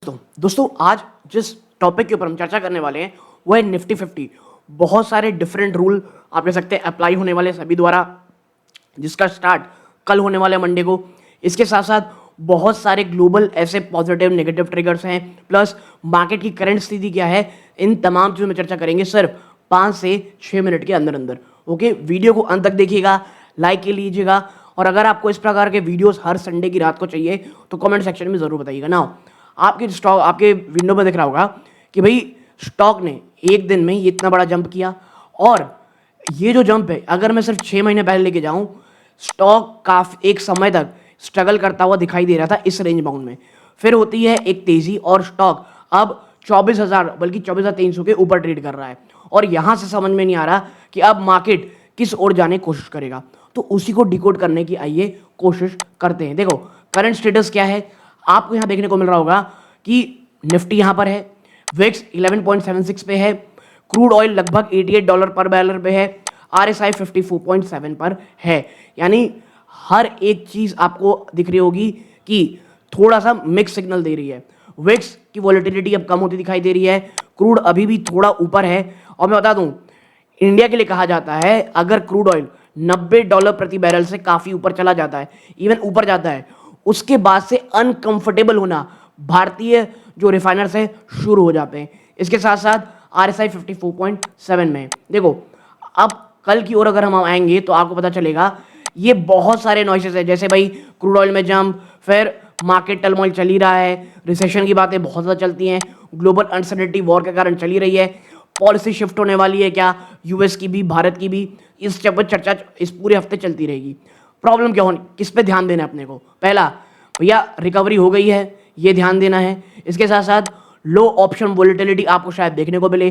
दोस्तों आज जिस टॉपिक के ऊपर हम चर्चा करने वाले हैं वो है निफ्टी 50। बहुत सारे डिफरेंट रूल आप कह सकते हैं अप्लाई होने वाले सभी द्वारा, जिसका स्टार्ट कल होने वाले मंडे को। इसके साथ साथ बहुत सारे ग्लोबल ऐसे पॉजिटिव नेगेटिव ट्रिगर्स हैं, प्लस मार्केट की करंट स्थिति क्या है, इन तमाम चीज़ों में चर्चा करेंगे सिर्फ 5 से 6 मिनट के अंदर अंदर। ओके, वीडियो को अंत तक देखिएगा, लाइक के लीजिएगा, और अगर आपको इस प्रकार के वीडियोस हर संडे की रात को चाहिए तो कमेंट सेक्शन में ज़रूर बताइएगा ना। आपके स्टॉक आपके विंडो में दिख रहा होगा कि भाई स्टॉक ने एक दिन में ये इतना बड़ा जंप किया, और ये जो जंप है अगर मैं सिर्फ 6 महीने पहले लेके जाऊं, स्टॉक काफी एक समय तक स्ट्रगल करता हुआ दिखाई दे रहा था इस रेंज बाउंड में। फिर होती है एक तेजी और स्टॉक अब 24,000 बल्कि 24,300 के ऊपर ट्रेड कर रहा है, और यहां से समझ में नहीं आ रहा कि अब मार्केट किस ओर जाने की कोशिश करेगा। तो उसी को डिकोड करने की आइए कोशिश करते हैं। देखो करंट स्टेटस क्या है, आपको यहां देखने को मिल रहा होगा कि निफ्टी यहां पर है, विक्स 11.76 पे है, क्रूड ऑयल लगभग $88 पर बैरल पे है, RSI 54.7 पर है। यानी हर एक चीज आपको दिख रही होगी कि थोड़ा सा मिक्स सिग्नल दे रही है। विक्स की वॉलेटिलिटी अब कम होती दिखाई दे रही है, क्रूड अभी भी थोड़ा ऊपर है। और मैं बता दूं, इंडिया के लिए कहा जाता है अगर क्रूड ऑयल $90 प्रति बैरल से काफी ऊपर चला जाता है, इवन ऊपर जाता है, उसके बाद से अनकंफर्टेबल होना भारतीय जो रिफाइनर्स है शुरू हो जाते हैं। इसके साथ साथ RSI 54.7 में। देखो अब कल की ओर अगर हम आएंगे तो आपको पता चलेगा ये बहुत सारे नॉइसेस है, जैसे भाई क्रूड ऑयल में जंप, फिर मार्केट टर्मोइल चल ही रहा है, रिसेशन की बातें बहुत ज़्यादा चलती हैं, ग्लोबल अनसर्टेनिटी वॉर के कारण चली रही है, पॉलिसी शिफ्ट होने वाली है क्या यूएस की भी भारत की भी, इस चर्चा इस पूरे हफ्ते चलती रहेगी। प्रॉब्लम क्या होनी, किस पे ध्यान देना है अपने को? पहला भैया रिकवरी हो गई है, ये ध्यान देना है। इसके साथ साथ लो ऑप्शन वोलेटिलिटी आपको शायद देखने को मिले,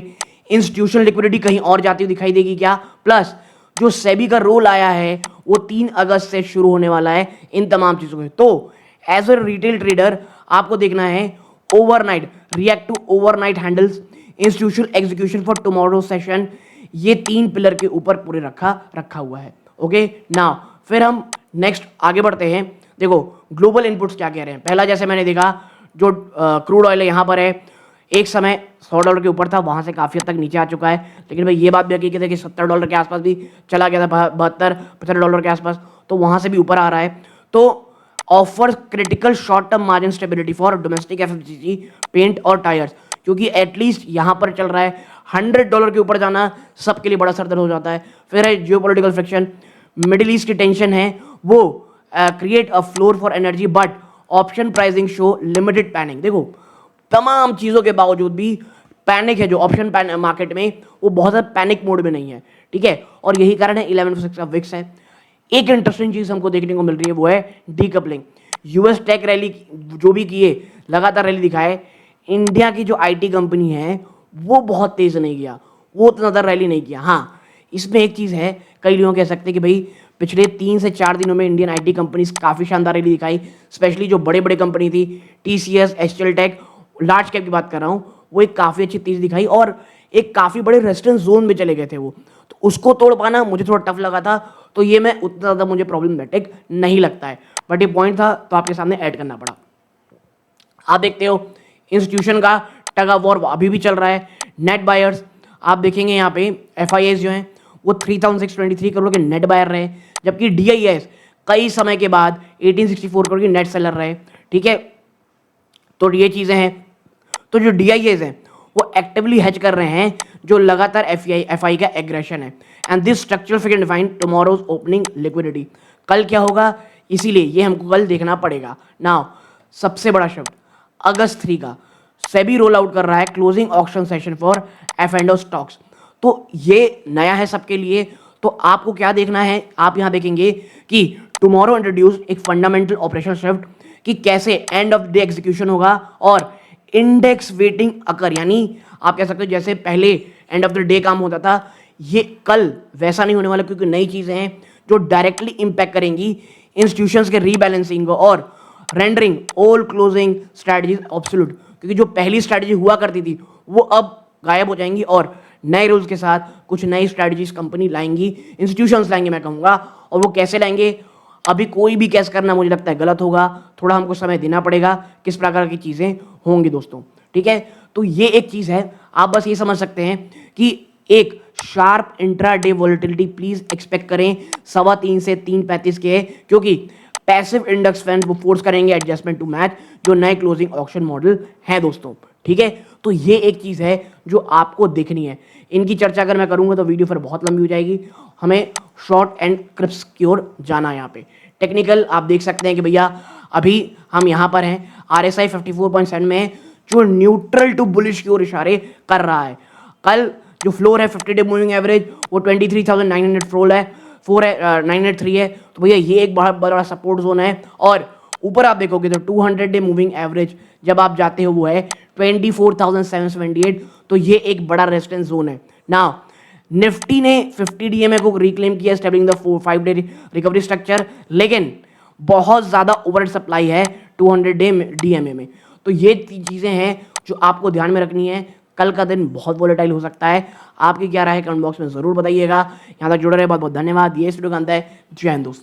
इंस्टीट्यूशनल लिक्विडिटी कहीं और जाती हुई दिखाई देगी क्या, प्लस जो सेबी का रोल आया है वो 3 अगस्त से शुरू होने वाला है इन तमाम चीज़ों में। तो एज ए रिटेल ट्रेडर आपको देखना है overnight react to overnight handles, institutional execution for tomorrow session, ये 3 पिलर के ऊपर पूरे रखा हुआ है। ओके नाउ फिर हम नेक्स्ट आगे बढ़ते हैं। देखो ग्लोबल इनपुट्स क्या कह रहे हैं। पहला जैसे मैंने देखा जो क्रूड ऑयल है यहाँ पर है, एक समय $100 के ऊपर था, वहाँ से काफ़ी हद तक नीचे आ चुका है, लेकिन भाई ये बात भी हकीकत है कि $70 के आसपास भी चला गया था, $72-75 के आसपास, तो वहाँ से भी ऊपर आ रहा है। तो offer critical short term margin stability for domestic FMCG paint और टायर्स, क्योंकि एटलीस्ट यहाँ पर चल रहा है $100 के ऊपर जाना सबके लिए बड़ा सरदर्द हो जाता है। फिर है जियोपॉलिटिकल फ्रिक्शन, मिडिल ईस्ट की टेंशन है, वो create a floor for energy but option pricing show limited panic. देखो तमाम चीज़ों के बावजूद भी पैनिक है जो ऑप्शन मार्केट में, वो बहुत ज़्यादा पैनिक मोड में नहीं है, ठीक है, और यही कारण है 11% का विक्स है। एक इंटरेस्टिंग चीज़ हमको देखने को मिल रही है वो है डीकपलिंग। यूएस टेक रैली जो भी किए, लगातार रैली दिखाए, इंडिया की जो IT कंपनी है वो बहुत तेज नहीं गया, वो उतना ज़्यादा रैली नहीं किया। हाँ इसमें एक चीज़ है, कई लोग कह सकते हैं कि भाई पिछले 3 से 4 दिनों में इंडियन IT कंपनीज काफ़ी शानदार रैली दिखाई, स्पेशली जो बड़े बड़े कंपनी थी TCS, HCL tech, large cap की बात कर रहा हूँ, वो एक काफ़ी अच्छी तेज दिखाई और एक काफ़ी बड़े रेजिस्टेंस जोन में चले गए थे वो, तो उसको तोड़ पाना मुझे थोड़ा टफ लगा था। तो ये मैं उतना ज़्यादा मुझे प्रॉब्लमेटिक नहीं लगता है, बट ये पॉइंट था तो आपके सामने ऐड करना पड़ा। आप देखते हो इंस्टीट्यूशन का टग ऑफ वॉर अभी भी चल रहा है। नेट बायर्स आप देखेंगे यहाँ पे FIIs जो हैं वो 3,623 करोड़ के नेट बायर रहे, जबकि DIIs कई समय के बाद 1,864 करोड़ के नेट सेलर रहे, ठीक है। तो ये चीज़ें हैं, तो जो DIIs हैं वो एक्टिवली हेज कर रहे हैं जो लगातार FI का एग्रेशन है, and this structural figure define tomorrow's opening liquidity. कल क्या होगा, इसीलिए ये हमको कल देखना पड़ेगा। नाउ सबसे बड़ा शब्द अगस्त 3 का सेबी रोल आउट कर रहा है closing auction session for F&O stocks. तो ये नया है सबके लिए, तो आपको क्या देखना है, आप यहाँ देखेंगे कि टुमारो इंट्रोड्यूस एक फंडामेंटल ऑपरेशनल शिफ्ट कि कैसे एंड ऑफ डे एग्जीक्यूशन होगा और इंडेक्स वेटिंग अकर, यानी आप कह सकते हो जैसे पहले एंड ऑफ द डे काम होता था, ये कल वैसा नहीं होने वाला, क्योंकि नई चीज़ें हैं जो डायरेक्टली इंपैक्ट करेंगी इंस्टीट्यूशंस के रीबैलेंसिंग को और rendering all closing strategies absolute, क्योंकि जो पहली स्ट्रैटेजी हुआ करती थी वो अब गायब हो जाएंगी और नए रूल्स के साथ कुछ नई स्ट्रैटेजीज कंपनी लाएंगी, इंस्टीट्यूशंस लाएंगे मैं कहूँगा। और वो कैसे लाएंगे, अभी कोई भी कैस करना मुझे लगता है गलत होगा, थोड़ा हमको समय देना पड़ेगा किस प्रकार की चीज़ें होंगी दोस्तों, ठीक है। तो ये एक चीज़ है, आप बस ये समझ सकते हैं कि एक sharp intraday volatility please expect करें 3:15 से 3:35 के, क्योंकि पैसिव इंडेक्स फंड वो फोर्स करेंगे एडजस्टमेंट टू मैच जो नए क्लोजिंग ऑक्शन मॉडल है दोस्तों, ठीक है। तो ये एक चीज़ है जो आपको देखनी है। इनकी चर्चा अगर मैं करूंगा तो वीडियो फिर बहुत लंबी हो जाएगी, हमें शॉर्ट एंड क्रिप्स की ओर जाना है। यहाँ पे टेक्निकल आप देख सकते हैं कि भैया अभी हम यहाँ पर हैं, RSI 54.7 में है जो न्यूट्रल टू बुलिश की ओर इशारे कर रहा है। कल जो फ्लोर है 50 डे मूविंग एवरेज वो 23,900 फ्लोर है, 903 है, तो भैया ये एक बहुत बड़ा सपोर्ट जोन है। और ऊपर आप देखोगे तो 200 डे मूविंग एवरेज जब आप जाते हो वो है 24,778, तो ये एक बड़ा रेजिस्टेंस जोन है ना। निफ्टी ने 50 डीएमए को रिक्लेम किया स्टेबलिंग द 5 डे रिकवरी स्ट्रक्चर, लेकिन बहुत ज्यादा ओवर सप्लाई है 200 डे डीएमए में। तो ये चीजें हैं जो आपको ध्यान में रखनी है। कल का दिन बहुत वोलेटाइल हो सकता है। आपकी क्या राय है कमेंट बॉक्स में जरूर बताइएगा। यहाँ तक जुड़े रहे बहुत बहुत धन्यवाद। ये इस वीडियो का अंत है। जय हिंद दोस्तों।